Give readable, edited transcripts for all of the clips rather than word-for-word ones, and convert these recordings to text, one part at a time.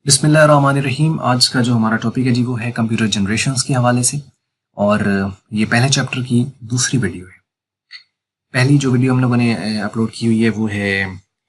बिस्मिल्लाहिर्रहमानिर्रहीम। आज का जो हमारा टॉपिक है जी वो है कंप्यूटर जनरेशंस के हवाले से। और ये पहले चैप्टर की दूसरी वीडियो है। पहली जो वीडियो हम लोगों ने अपलोड की हुई है वो है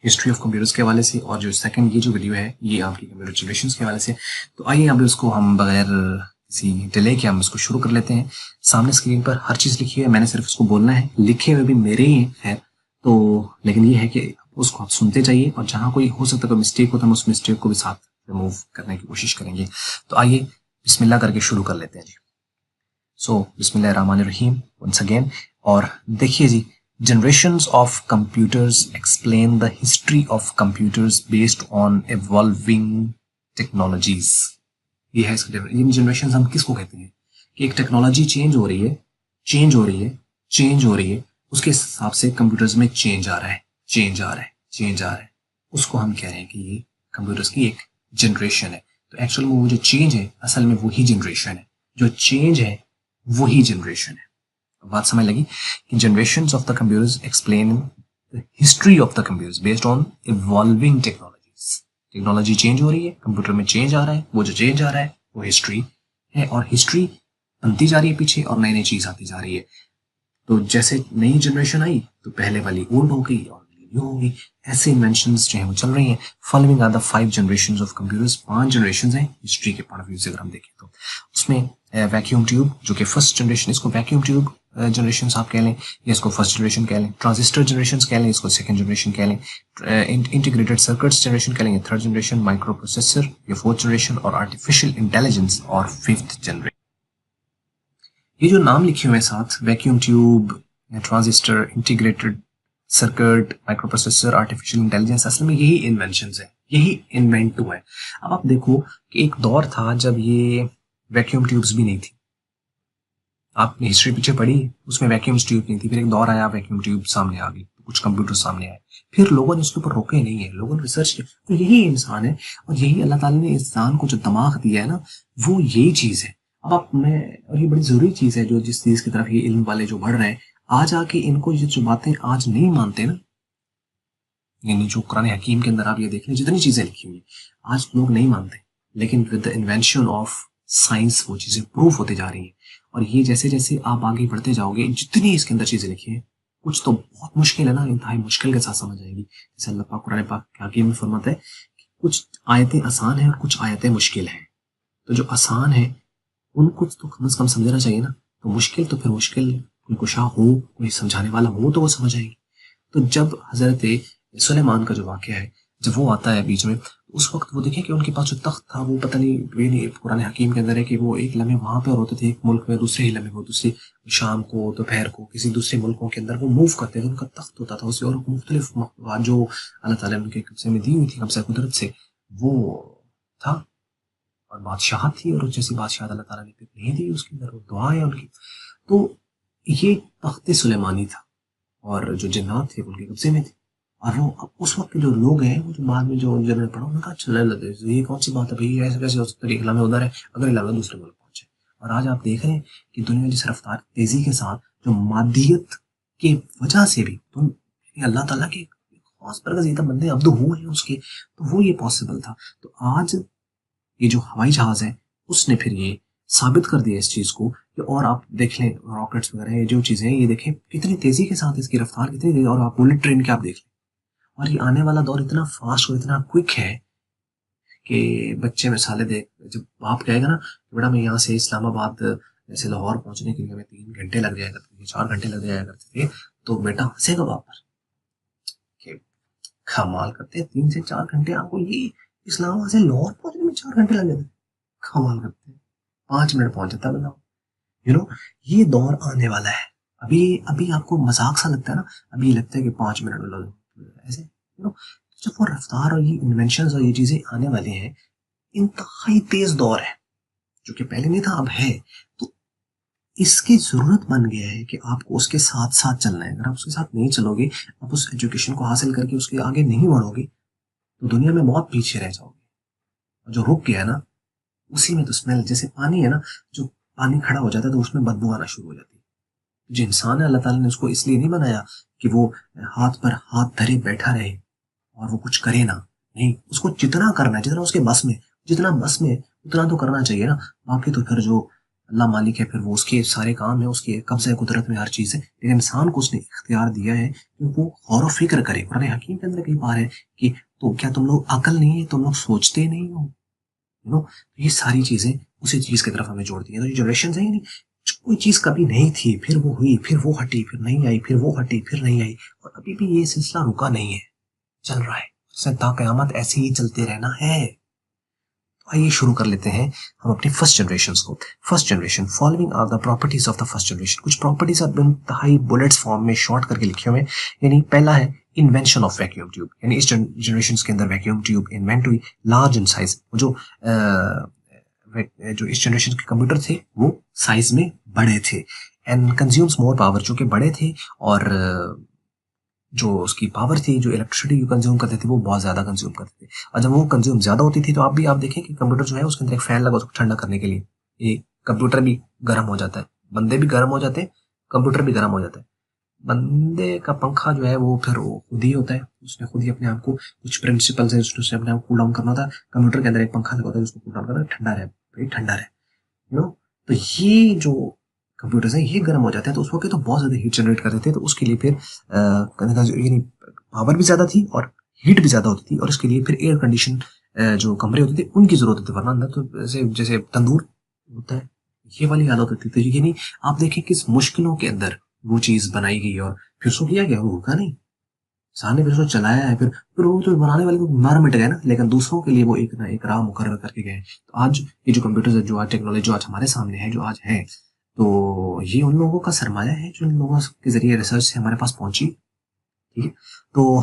हिस्ट्री ऑफ कंप्यूटर्स के हवाले से, और जो सेकंड ये जो वीडियो है ये आपकी कंप्यूटर जनरेशंस के हवाले से। तो आइए अब उसको हम बगैर किसी डिले के हम इसको शुरू कर लेते हैं। सामने स्क्रीन पर हर चीज़ लिखी है, मैंने सिर्फ उसको बोलना है, लिखे हुए भी मेरे ही है। तो लेकिन ये है कि उसको आप सुनते जाइए, और जहाँ कोई हो सकता है कोई मिस्टेक हो तो हम उस मिस्टेक को भी साथ रिमूव करने की कोशिश करेंगे। तो आइए बिस्मिल्लाह करके शुरू कर लेते हैं जी। सो बिस्मिल्लाहिर्रहमानिर्रहीम वंस अगेन। और देखिए जी, generations of computers explain the history of computers based on evolving technologies। ये है इसका ये जनरेशन हम किसको कहते हैं कि एक टेक्नोलॉजी चेंज हो रही है, चेंज हो रही है, चेंज हो रही है, उसके हिसाब से कंप्यूटर्स में चेंज आ रहा है, चेंज आ रहा है, चेंज आ रहा है, उसको हम कह रहे हैं कि ये कंप्यूटर्स की एक जनरेशन है। तो एक्चुअल में वो जो चेंज है असल में वही जनरेशन है, जो चेंज है वही जनरेशन है। बात समझ लगी कि generations of the computers explain the history of the computers based on evolving technologies. Technology change हो रही है, कंप्यूटर में चेंज आ रहा है, वो जो चेंज आ रहा है वो हिस्ट्री है, और हिस्ट्री बनती जा रही है पीछे और नई नई चीज आती जा रही है। तो जैसे नई जनरेशन आई तो पहले वाली ओल्ड हो गई और न्यू हो गई, ऐसे इन्वेंशंस जो है वो चल रही हैं। Following are the 5 generations of computers. 5 generation हैं हिस्ट्री के पॉइंट ऑफ व्यू से अगर हम देखें तो। उसमें वैक्यूम ट्यूब जो कि फर्स्ट जनरेशन, इसको वैक्यूम ट्यूब जनरेशन आप कह लें, या इसको फर्स्ट जनरेशन कह लें। ट्रांजिस्टर जनरेशन कह लें, इसको सेकंड जनरेशन कह लें। इंटीग्रेटेड सर्किट्स जनरेशन कह लें, थर्ड जनरेशन। माइक्रो प्रोसेसर या फोर्थ जनरेशन। और आर्टिफिशियल इंटेलिजेंस और फिफ्थ जनरेशन। ये जो नाम लिखे हुए हैं साथ, vacuum tube, transistor, integrated circuit, micro processor, artificial intelligence, असल में यही इन्वेंशंस है, यही इन्वेंट हुआ है। अब आप देखो कि एक दौर था जब ये वैक्यूम ट्यूब्स भी नहीं थी। आपने हिस्ट्री पीछे पढ़ी, उसमें वैक्यूम ट्यूब नहीं थी। फिर एक दौर आया, वैक्यूम ट्यूब सामने आ गई, कुछ कंप्यूटर सामने आए, फिर लोगों ने इसके ऊपर रोके नहीं है, लोगों ने रिसर्च किया। तो यही इंसान है, और यही अल्लाह ताला ने इंसान को जो दिमाग दिया है ना, वो यही चीज है। अब आप मैं और ये बड़ी जरूरी चीज है, जो जिस चीज की तरफ ये इल्म वाले जो बढ़ रहे हैं, आज आके इनको ये जो बातें आज नहीं मानते ना, यानी जो कुरान हकीम के अंदर आप ये देख लें जितनी चीजें लिखी हुई आज लोग नहीं मानते, लेकिन with the invention of science वो चीजें प्रूफ होती जा रही हैं। और ये जैसे जैसे आप आगे बढ़ते जाओगे, जितनी इसके अंदर चीजें लिखी हैं, कुछ तो बहुत मुश्किल है ना, इंतहाई मुश्किल के साथ समझ आएगी। जैसे अल्लाह पाक कुरान पाक के हकीम में फरमाता है कि कुछ आयतें आसान हैं और कुछ आयतें मुश्किल हैं। तो जो आसान है उनको तो कम से कम समझना चाहिए ना, तो मुश्किल तो फिर मुश्किल, कोई कुशा हो, कोई समझाने वाला हो तो वो समझ आएगी। तो जब हजरत सुलेमान का जो वाक़या है, जब वो आता है बीच में, उस वक्त वो देखें कि उनके पास जो तख्त था वो पता नहीं, ये नहीं कुरान हकीम के अंदर है कि वो एक लम्हे वहां पर होते थे एक मुल्क में, दूसरे ही लम्हे वो दूसरी शाम को दोपहर को किसी दूसरे मुल्कों के अंदर वो मूव करते थे। उनका तख्त होता था उससे, और मुख्तलिफ जो अल्लाह ताला ने उनके कब्जे में दी हुई थी, कब्जा कुदरत से वो था, और बादशाहत थी, और जैसी बादशाहत अल्लाह ताला ने फिर नहीं दी उसके अंदर, वो दुआ है उनकी। तो ये तख्त सुलेमानी था, और जो जिन्नात थे उनके कब्जे में थे। और वो अब उस वक्त के जो लोग हैं, वो जो बाद में जो जनरल पढ़ा, उनका चलने लगे ये कौन सी बात है भाई, ऐसे कैसे हो सकता है, एक लम्हे उधर है, अगर लम्हे दूसरे मुल्क पहुंचे। और आज आप देख रहे हैं कि दुनिया जिस रफ्तार तेजी के साथ जो मादियत की वजह से भी तो अल्लाह ताला के खास बरगज़ीदा बंदे अब्दू हुए हैं उसके, तो वो ये पॉसिबल था। तो आज ये जो हवाई जहाज है उसने फिर ये साबित कर दिया इस चीज को कि, और आप देख लें रॉकेट्स वगैरह ये जो चीजें हैं, ये देखें कितनी तेजी के साथ इसकी रफ्तार कितनी तेजी, और आप बुलेट ट्रेन के आप देख लें। और ये आने वाला दौर इतना फास्ट और इतना क्विक है कि बच्चे मिसालें देख, जब बाप कहेगा ना कि बेटा मैं यहाँ से इस्लामाबाद जैसे लाहौर पहुंचने के लिए हमें 3 घंटे लग जाया करते थे, 4 घंटे लग जाया करते थे, तो बेटा हंसेगा बाप पर कि कमाल करते हैं, 3 से 4 घंटे आपको ये इस्लामाबाद से लाहौर पहुंचने में 4 घंटे लग जाते, कमाल करते हैं, 5 मिनट पहुंच जाता है बंदा। यू नो, ये दौर आने वाला है। अभी अभी आपको मजाक सा लगता है ना, अभी लगता है कि 5 मिनट में ऐसे, जब वो रफ्तार और ये इन्वेंशन और ये चीजें आने वाली हैं, इंतहाई तेज दौर है, जो कि पहले नहीं था अब है। तो इसकी जरूरत बन गया है कि आपको उसके साथ साथ चलना है। अगर आप उसके साथ नहीं चलोगे, आप उस एजुकेशन को हासिल करके उसके आगे नहीं बढ़ोगे, तो दुनिया में बहुत पीछे रह जाओगे। और जो रुक गया ना, उसी में तो स्मेल, जैसे पानी है ना, जो पानी खड़ा हो जाता है तो उसमें बदबू आना शुरू हो जाती है। जो इंसान है अल्लाह ताला ने उसको इसलिए नहीं बनाया कि वो हाथ पर हाथ धरे बैठा रहे और वो कुछ करे ना, नहीं, उसको जितना करना है, जितना उसके बस में, जितना बस में उतना तो करना चाहिए ना, बाकी तो फिर जो अल्लाह मालिक है फिर वो उसके सारे काम है, उसके कब्ज़े कुदरत में हर चीज़ है, लेकिन इंसान को उसने इख्तियार दिया है कि वो गौर व फिक्र करे। कुरान हकीम के अंदर कई बार है कि तो क्या तुम लोग अकल नहीं है, तुम लोग सोचते नहीं हो, यू नो। तो ये सारी चीज़ें उसी चीज़ की तरफ हमें जोड़ती हैं। तो ये जनरेशन है, यानी कोई चीज़ कभी नहीं थी, फिर वो हुई, फिर वो हटी, फिर नहीं आई, फिर वो हटी, फिर नहीं आई, और अभी भी ये सिलसिला रुका नहीं है, चल रहा है। ता कयामत ऐसे ही चलते रहना है। आइए शुरू कर लेते हैं हम अपनी फर्स्ट जनरेशन को। First generation, following are the properties of the first generation. कुछ प्रॉपर्टीज अब इंतहाई बुलेट्स फॉर्म में शॉर्ट करके लिखे हुए हैं। यानी पहला है इन्वेंशन ऑफ वैक्यूम ट्यूब, यानी इस जनरेशन के अंदर वैक्यूम ट्यूब इन्वेंट हुई, लार्ज इन साइज। जो इस जनरेशन के कंप्यूटर थे वो साइज में बड़े थे, एंड कंज्यूम्स मोर पावर, जो कि बड़े थे, और जो उसकी पावर थी, जो इलेक्ट्रिसिटी कंज्यूम करते थे वो बहुत ज़्यादा कंज्यूम करते थे। और जब वो कंज्यूम ज़्यादा होती थी तो आप देखें कि कंप्यूटर जो है उसके अंदर एक फ़ैन लगा उसको ठंडा करने के लिए, ये कंप्यूटर भी गर्म हो जाता है, बंदे भी गर्म हो जाते हैं, कंप्यूटर भी गर्म हो जाता है। बंदे का पंखा जो है वो फिर वो खुद ही होता है, उसने खुद ही अपने आप को कुछ प्रिंसिपल से उसने अपने आप को कूल डाउन करना था। कंप्यूटर के अंदर एक पंखा लगा होता है उसको कूल डाउन करना, ठंडा रहे भाई, ठंडा रहे, यू नो। तो ये जो कंप्यूटर्स हैं ये गर्म हो जाते हैं, तो उस वक्त तो बहुत ज़्यादा हीट जनरेट करते थे, तो उसके लिए फिर यानी पावर भी ज़्यादा थी और हीट भी ज़्यादा होती थी, और इसके लिए फिर एयर कंडीशन जो कमरे होते थे उनकी ज़रूरत होती थी, वरना अंदर तो जैसे जैसे तंदूर होता है, ये वाली हालत होती थी। तो यानी आप देखें किस मुश्किलों के अंदर वो चीज़ बनाई गई, और फिर उसको किया गया, वो रुका नहीं, इंसान ने फिर उसको चलाया है, फिर वो तो बनाने वाले तो मर मिट गए ना, लेकिन दूसरों के लिए वो एक ना एक राह मुकर्रर करके गए। तो आज ये जो कंप्यूटर्स है, जो आज टेक्नोलॉजी जो आज हमारे सामने है, जो आज है, तो ये उन लोगों का सरमाया है जो इन लोगों के जरिए रिसर्च से हमारे पास पहुंची। ठीक है, तो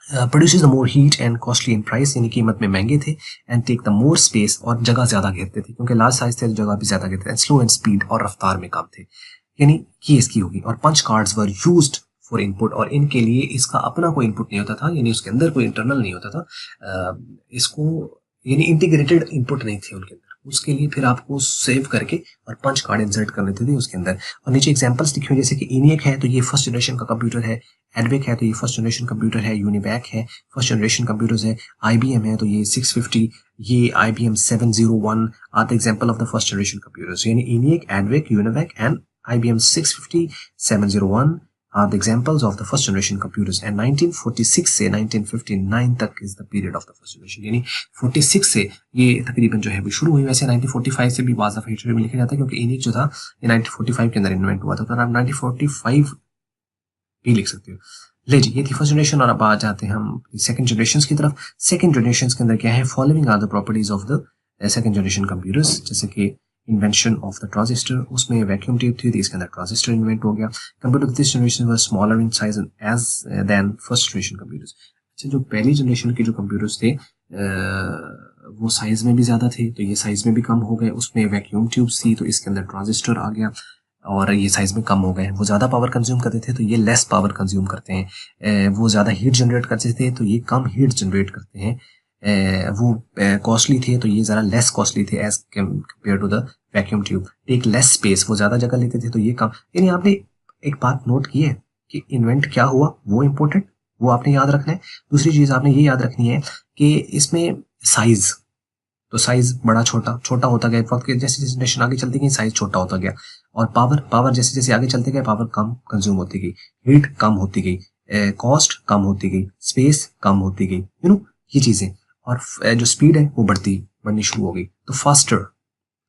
produces the more heat and costly in price, यानी कीमत में महंगे थे, and take the more space, और जगह ज्यादा घेरते थे, क्योंकि लार्ज साइज थे तो जगह भी ज्यादा घेरते थे, स्लो एंड स्पीड, और रफ्तार में कम थे, यानी ये इसकी होगी। और punch cards were used for input, और इनके लिए इसका अपना कोई इनपुट नहीं होता था, यानी उसके अंदर कोई इंटरनल नहीं होता था, इसको यानी इंटीग्रेटेड इनपुट नहीं थे उनके अंदर, उसके लिए फिर आपको सेव करके और पंच कार्ड इंसर्ट कर लेते थे उसके अंदर। और नीचे एग्जांपल्स लिखे हुए, जैसे कि इनियक है तो ये फर्स्ट जनरेशन का कंप्यूटर है, एडवेक है तो ये फर्स्ट जनरेशन कंप्यूटर है, यूनिवैक है फर्स्ट जनरेशन कंप्यूटर्स है, IBM है तो ये 650, ये IBM 701 are the example of the first generation computers. यानी ENIAC, EDVAC, UNIVAC and IBM 650, 701 are the examples of the first generation computers, and 1946 से 1959 तक is the period of the first generation, यानी 46 से ये तकरीबन जो है वो शुरू हुई। वैसे 1945 से भी बाज़ ऑफ हिस्ट्री में लिखा जाता है, क्योंकि इनिक जो था ये 1945 के अंदर इन्वेंट हुआ था, तो आप 1945 भी लिख सकते हो। ले जी, ये थी फर्स्ट जनरेशन, और अब आ जाते हैं हम सेकंड जनरेशन की तरफ। सेकंड जनरेशन के अंदर क्या है, following are the properties of the second generation computers, जैसे कि इन्वेंशन ऑफ द ट्रांजिस्टर, उसमें वैक्यूम ट्यूब थी, इसके अंदर ट्रांजिस्टर इन्वेंट हो गया। Computer this generation were smaller in size as than first generation computers. अच्छा, जो पहली जनरेशन के जो कंप्यूटर्स थे वो साइज में भी ज़्यादा थे, तो ये साइज में भी कम हो गए, उसमें वैक्यूम ट्यूब्स थी तो इसके अंदर ट्रांजिस्टर आ गया, और ये साइज में कम हो गए। वो ज़्यादा पावर कंज्यूम करते थे तो ये लेस पावर कंज्यूम करते हैं, वो ज़्यादा हीट जनरेट करते थे तो ये कम हीट जनरेट करते हैं, वो कॉस्टली थे तो ये ज़रा लेस कॉस्टली थे as compare to the vacuum tube. Take less space, वो ज़्यादा जगह लेते थे तो ये कम। यानी आपने एक बात नोट की है कि इन्वेंट क्या हुआ, वो इम्पोर्टेंट, वो आपने याद रखना है। दूसरी चीज़ आपने ये याद रखनी है कि इसमें साइज, तो साइज बड़ा छोटा छोटा होता गया, वक्त के जैसे जैसे जनरेशन आगे चलती गई साइज छोटा होता गया, और पावर जैसे जैसे आगे चलते गए पावर कम कंज्यूम होती गई, हीट कम होती गई, कॉस्ट कम होती गई, स्पेस कम होती गई, ये चीजें। और जो स्पीड है वो बढ़नी शुरू हो गई, तो faster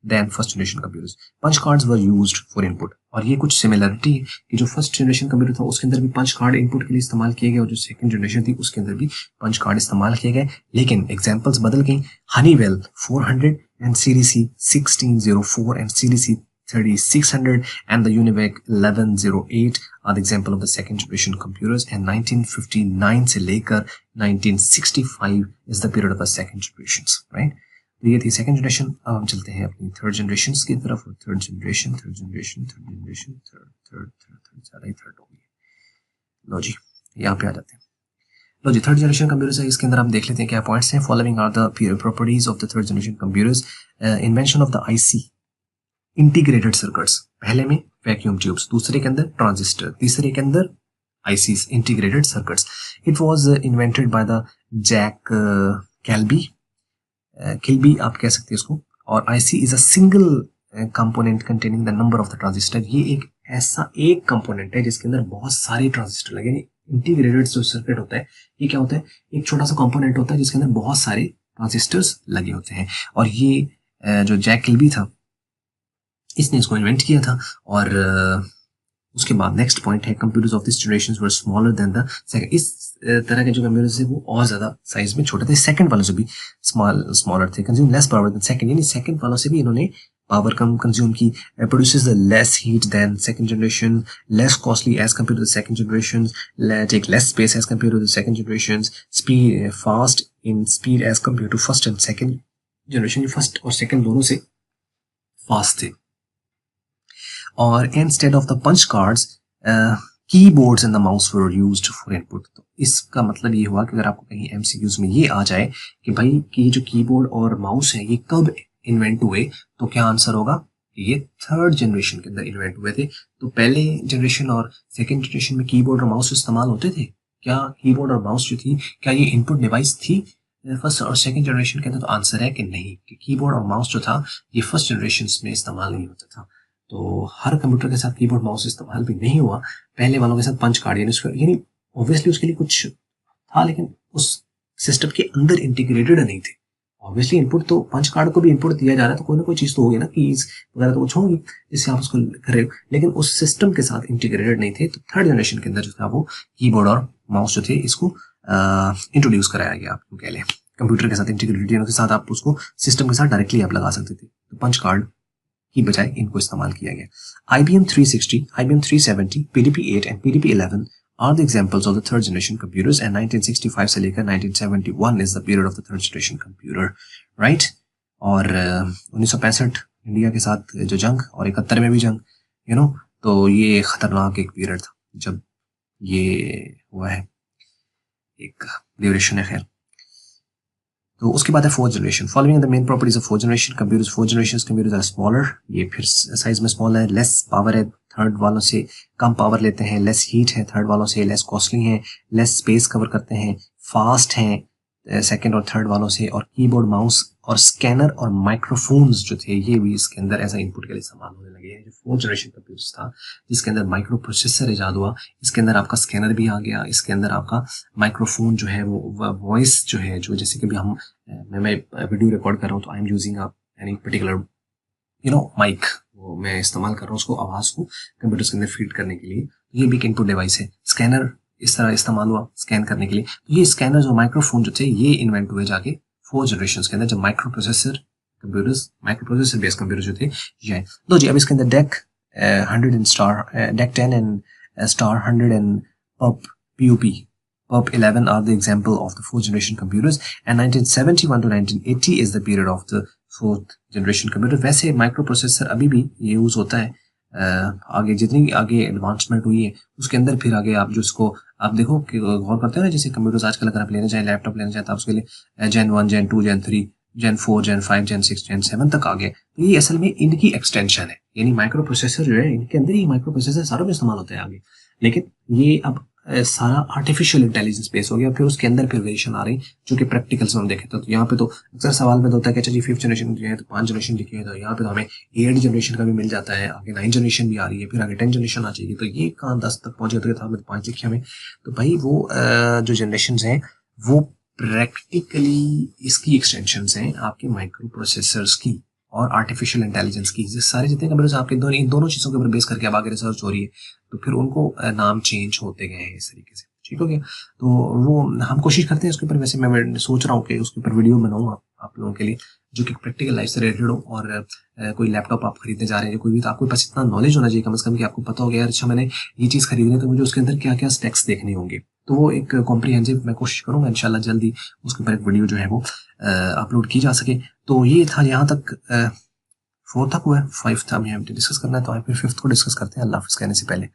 than first generation computers. Punch cards were used for input, और ये कुछ सिमिलरिटी है कि जो फर्स्ट जनरेशन कंप्यूटर था उसके अंदर भी पंच कार्ड इनपुट के लिए इस्तेमाल किए गए, और जो सेकंड जनरेशन थी उसके अंदर भी पंच कार्ड इस्तेमाल किए गए, लेकिन एग्जांपल्स बदल गई। Honeywell 400 and CDC 1604 and CDC 3600 and the UNIVAC 1108 are the example of the second generation computers, and 1959 से लेकर 1965 is the period of the second generations, right? तो ये थी सेकंड जनरेशन। अब हम चलते हैं अपनी थर्ड जनरेशन की तरफ। थर्ड जनरेशन ज़्यादा ही थर्ड हो गई। लो जी, यहाँ पे आ जाते हैं। लो जी, थर्ड जनरेशन कंप्यूटर्स है, इसके अंदर हम देख लेते हैं क्या पॉइंट्स हैं। Following are the properties of the third generation computers. Invention of the IC, integrated circuits, पहले में वैक्यूम ट्यूब्स, दूसरे के अंदर ट्रांजिस्टर, तीसरे के अंदर ICs, integrated circuits. It was invented by the Jack Kalby Kilby आप कह सकते हैं इसको, और IC is a single component containing the number of the transistor. ये एक ऐसा एक कंपोनेंट है जिसके अंदर बहुत सारे ट्रांजिस्टर लगे, यानी इंटीग्रेटेड जो सर्किट होता है ये क्या होता है, एक छोटा सा कंपोनेंट होता है जिसके अंदर बहुत सारे ट्रांजिस्टर्स लगे होते हैं। और ये जो जैक किल्बी था इसने इसको इन्वेंट किया था। और उसके बाद नेक्स्ट पॉइंट है computers of this generation were smaller than the second. इस तरह के जो कंप्यूटर्स थे वो और ज्यादा साइज में छोटे थे, सेकंड वालों से भी स्मॉलर थे, consume less power than second, यानी सेकंड वालों से भी इन्होंने पावर कम कंज्यूम की, produces the less heat than second generation, less costly as compare to the second generation, take less space as compare to the second generation, speed fast in speed as compare to first and second generation. First और second दोनों से fast थे। और instead of the punch cards keyboards and the mouse were used for input. तो इसका मतलब ये हुआ कि अगर आपको कहीं एमसीक्यूज में ये आ जाए कि भाई कि जो कीबोर्ड और माउस है ये कब इन्वेंट हुए, तो क्या आंसर होगा, ये थर्ड जनरेशन के अंदर इन्वेंट हुए थे। तो पहले जनरेशन और सेकेंड जनरेशन में कीबोर्ड और माउस इस्तेमाल होते थे क्या? कीबोर्ड और माउस जो थी क्या ये इनपुट डिवाइस थी फर्स्ट और सेकंड जनरेशन के अंदर? तो आंसर है कि नहीं, कि कीबोर्ड और माउस जो था ये फर्स्ट जनरेशन में इस्तेमाल नहीं होता था। तो हर कंप्यूटर के साथ कीबोर्ड माउस इस्तेमाल भी नहीं हुआ। पहले वालों के साथ पंच कार्ड यानी ऑब्वियसली उसके लिए कुछ था लेकिन उस सिस्टम के अंदर इंटीग्रेटेड नहीं थे। ऑब्वियसली इनपुट तो पंच कार्ड को भी इनपुट दिया जा रहा है तो कोई ना कोई चीज तो होगी ना, कीज वगैरह तो कुछ होंगी जिससे आप उसको कर रहे हो, लेकिन उस सिस्टम के साथ इंटीग्रेटेड नहीं थे। तो थर्ड जनरेशन के अंदर जो था वो कीबोर्ड और माउस जो थे इसको इंट्रोड्यूस कराया गया। आप कह लें कंप्यूटर के साथ इंटीग्रेटेड के साथ आप उसको सिस्टम के साथ डायरेक्टली आप लगा सकते थे, तो पंच कार्ड की बजाय इनको इस्तेमाल किया गया। IBM 360, IBM 370, PDP-8 and PDP-11 are the examples of the third generation computers, and 1965 से लेकर 1971 is the period of the third generation computer, right? और 1965 इंडिया के साथ जो जंग और 71 में भी जंग, तो ये खतरनाक एक पीरियड था जब ये हुआ है, एक ड्यूरेशन है। खैर, तो उसके बाद है fourth generation. Following the main properties of fourth generation computers, fourth generation computers are smaller, ये फिर साइज में स्मॉल है, लेस पावर है, थर्ड वालों से कम पावर लेते हैं, लेस हीट है थर्ड वालों से, लेस कॉस्टली हैं, लेस स्पेस कवर करते हैं, फास्ट हैं सेकंड और थर्ड वालों से, और कीबोर्ड माउस और स्कैनर और माइक्रोफोन्स जो थे ये भी इसके अंदर एज इनपुट के लिए इस्तेमाल होने लगे हैं। जो फोर्थ जनरेशन कंप्यूटर्स था जिसके अंदर माइक्रो प्रोसेसर इजाद हुआ, इसके अंदर आपका स्कैनर भी आ गया, इसके अंदर आपका माइक्रोफोन जो है वो वॉइस जो है, जो जैसे कि हम मैं वीडियो रिकॉर्ड कर रहा हूँ तो I am using any particular mic, वो मैं इस्तेमाल कर रहा हूँ उसको आवाज को कंप्यूटर्स के अंदर फीड करने के लिए, ये भी एक इनपुट डिवाइस है। स्कैनर इस तरह इस्तेमाल हुआ स्कैन करने के लिए। तो ये स्कैनर्स और माइक्रोफोन जो थे ये इन्वेंट हुए जाके फोर्थ जनरेशन के अंदर, जब माइक्रो प्रोसेसर बेस्ड कंप्यूटर जो थे ये। तो जी अब इसके अंदर deck 100 and star, deck 10 and star 100 and PUP 11 are the example of the fourth generation computers, and 1971 to 1980 is the period of the fourth generation computer। वैसे माइक्रो प्रोसेसर अभी भी यूज होता है, आगे जितनी आगे एडवांसमेंट हुई है उसके अंदर फिर आगे आप जो इसको आप देखो कि गौर करते हो ना, जैसे कंप्यूटर्स आजकल अगर आप लेना चाहें, लैपटॉप लेना चाहें तो आप उसके लिए Gen 1, Gen 2, Gen 3, Gen 4, Gen 5, Gen 6, Gen 7 तक आ गए। तो ये असल में इनकी एक्सटेंशन है, यानी माइक्रो प्रोसेसर जो है इनके अंदर ही माइक्रो प्रोसेसर सारों में इस्तेमाल होते हैं आगे, लेकिन ये अब सारा आर्टिफिशियल इंटेलिजेंस बेस हो गया। फिर उसके अंदर फिर वेरिएशन आ रही जो कि प्रैक्टिकल्स में हम देखे तो यहाँ पे तो अक्सर सवाल में तो होता है कि अच्छा जी 5th जनरेशन जो है तो 5 जनरेशन लिखी है, तो यहाँ पे तो हमें 8 जनरेशन का भी मिल जाता है, आगे 9 जनरेशन भी आ रही है, फिर आगे 10 जनरेशन आ जाएगी, तो ये कहाँ 10 तक पहुंच जाते थे, 5 लिखे हमें। तो भाई वो जो जनरेशन है वो प्रैक्टिकली इसकी एक्सटेंशन हैं आपके माइक्रो प्रोसेसर्स की और आर्टिफिशियल इंटेलिजेंस की। सारे जितने कंप्यूटर्स आपके इन दोनों चीज़ों के ऊपर बेस करके अब आगे रिसर्च हो रही है, तो फिर उनको नाम चेंज होते गए हैं इस तरीके से। ठीक हो गया, तो वो हम कोशिश करते हैं उसके ऊपर। वैसे मैं सोच रहा हूँ कि उसके ऊपर वीडियो बनाऊंगा आप लोगों के लिए जो कि प्रैक्टिकल लाइफ से रिलेटेड हो, और कोई लैपटॉप आप खरीदने जा रहे हैं कोई भी, तो आपके पास इतना नॉलेज होना चाहिए कम से कम कि आपको पता हो गया यार अच्छा मैंने ये चीज़ खरीदनी है तो मुझे उसके अंदर क्या क्या स्टेप्स देखने होंगे। तो वो एक कॉम्प्रिहेंसिव मैं कोशिश करूंगा इंशाल्लाह जल्दी उसके ऊपर एक वीडियो जो है वो अपलोड की जा सके। तो ये था यहाँ तक 4 तक हुआ है, 5 था हमें डिस्कस करना है, तो फिर 5th को डिस्कस करते हैं अल्लाह हाफ़िज़ कहने से पहले।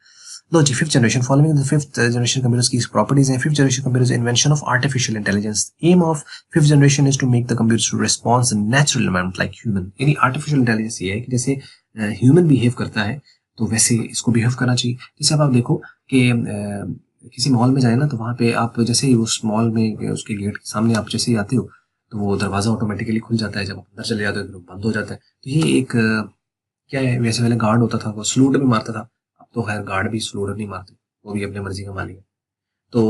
लो जी 5th generation. Following the 5th generation computers की प्रॉपर्टीज हैं। 5th generation computers invention of artificial intelligence. Aim of 5th generation is to make the computers to response natural environment like human. यानी आर्टिफिशियल इंटेलिजेंस ये है कि जैसे human behave करता है तो वैसे इसको बिहेव करना चाहिए। जैसे अब आप देखो कि किसी मॉल में जाए ना, तो वहाँ पे आप जैसे ही उस मॉल में उसके गेट के सामने आप जैसे ही आते हो तो वो दरवाज़ा ऑटोमेटिकली खुल जाता है, जब आप अंदर चले जाते हो तो बंद हो जाता है। तो ये एक क्या है, वैसे पहले गार्ड होता था वो सलूट भी मारता था, अब तो खैर गार्ड भी सलूट नहीं मारते, वो भी अपनी मर्जी का मालिक है। तो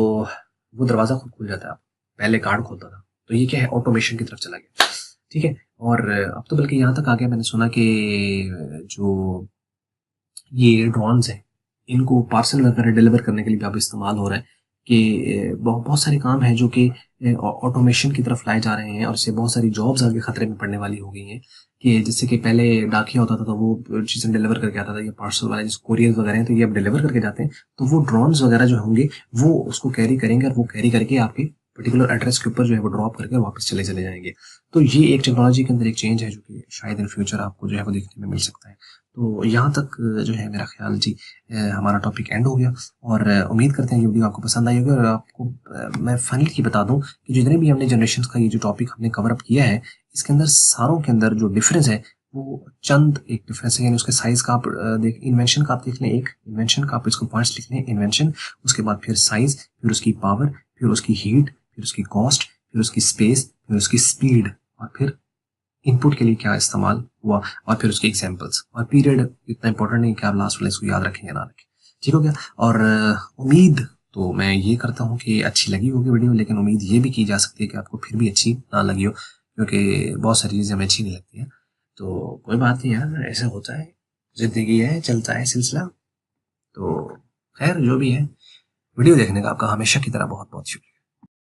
वो दरवाज़ा खुद खुल जाता है, पहले गार्ड खोलता था। तो ये क्या है, ऑटोमेशन की तरफ चला गया। ठीक है, और अब तो बल्कि यहाँ तक आ गया, मैंने सुना कि जो ये ड्रोन्स हैं, इनको पार्सल वगैरह डिलीवर करने के लिए भी अब इस्तेमाल हो रहा है कि बहुत बहुत सारे काम हैं जो कि ऑटोमेशन की तरफ लाए जा रहे हैं, और इससे बहुत सारी जॉब्स आगे खतरे में पड़ने वाली हो गई हैं। कि जैसे कि पहले डाकिया होता था तो वो चीज़ें डिलीवर करके आता था, ये पार्सल वाले जिसको कोरियर वगैरह हैं तो ये अब डिलीवर करके जाते हैं। तो वो ड्रोन्स वगैरह जो होंगे वो उसको कैरी करेंगे, और वो कैरी करके आपके पर्टिकुलर एड्रेस के ऊपर जो है वो ड्रॉप करके वापस चले चले जाएंगे। तो ये एक टेक्नोलॉजी के अंदर एक चेंज है जो कि शायद इन फ्यूचर आपको जो है वो देखने में मिल सकता है। तो यहाँ तक जो है मेरा ख्याल जी, हमारा टॉपिक एंड हो गया, और उम्मीद करते हैं ये वीडियो आपको पसंद आई होगी। और आपको मैं फाइनली बता दूं कि जितने भी हमने जनरेशन का ये जो टॉपिक हमने कवर अप किया है, इसके अंदर सारों के अंदर जो डिफरेंस है वो चंद एक डिफरेंस है। यानी उसके साइज का आप देख, इन्वेंशन का आप देख लें, एक इन्वेंशन का आप इसको पॉइंट्स लिख लें, इन्वेंशन, उसके बाद फिर साइज, फिर उसकी पावर, फिर उसकी हीट, फिर उसकी कॉस्ट, फिर उसकी स्पेस, फिर उसकी स्पीड, और फिर इनपुट के लिए क्या इस्तेमाल हुआ, और फिर उसके एग्जांपल्स, और पीरियड इतना इंपॉर्टेंट नहीं कि आप लास्ट वाले इसको याद रखें या ना रखें। ठीक हो गया। और उम्मीद तो मैं ये करता हूँ कि अच्छी लगी होगी वीडियो, लेकिन उम्मीद ये भी की जा सकती है कि आपको फिर भी अच्छी ना लगी हो, क्योंकि बहुत सारी चीज़ें हमें अच्छी नहीं लगती हैं। तो कोई बात नहीं यार, ऐसा होता है, ज़िंदगी है, चलता है सिलसिला। तो खैर जो भी है, वीडियो देखने का आपका हमेशा की तरह बहुत बहुत शुक्रिया।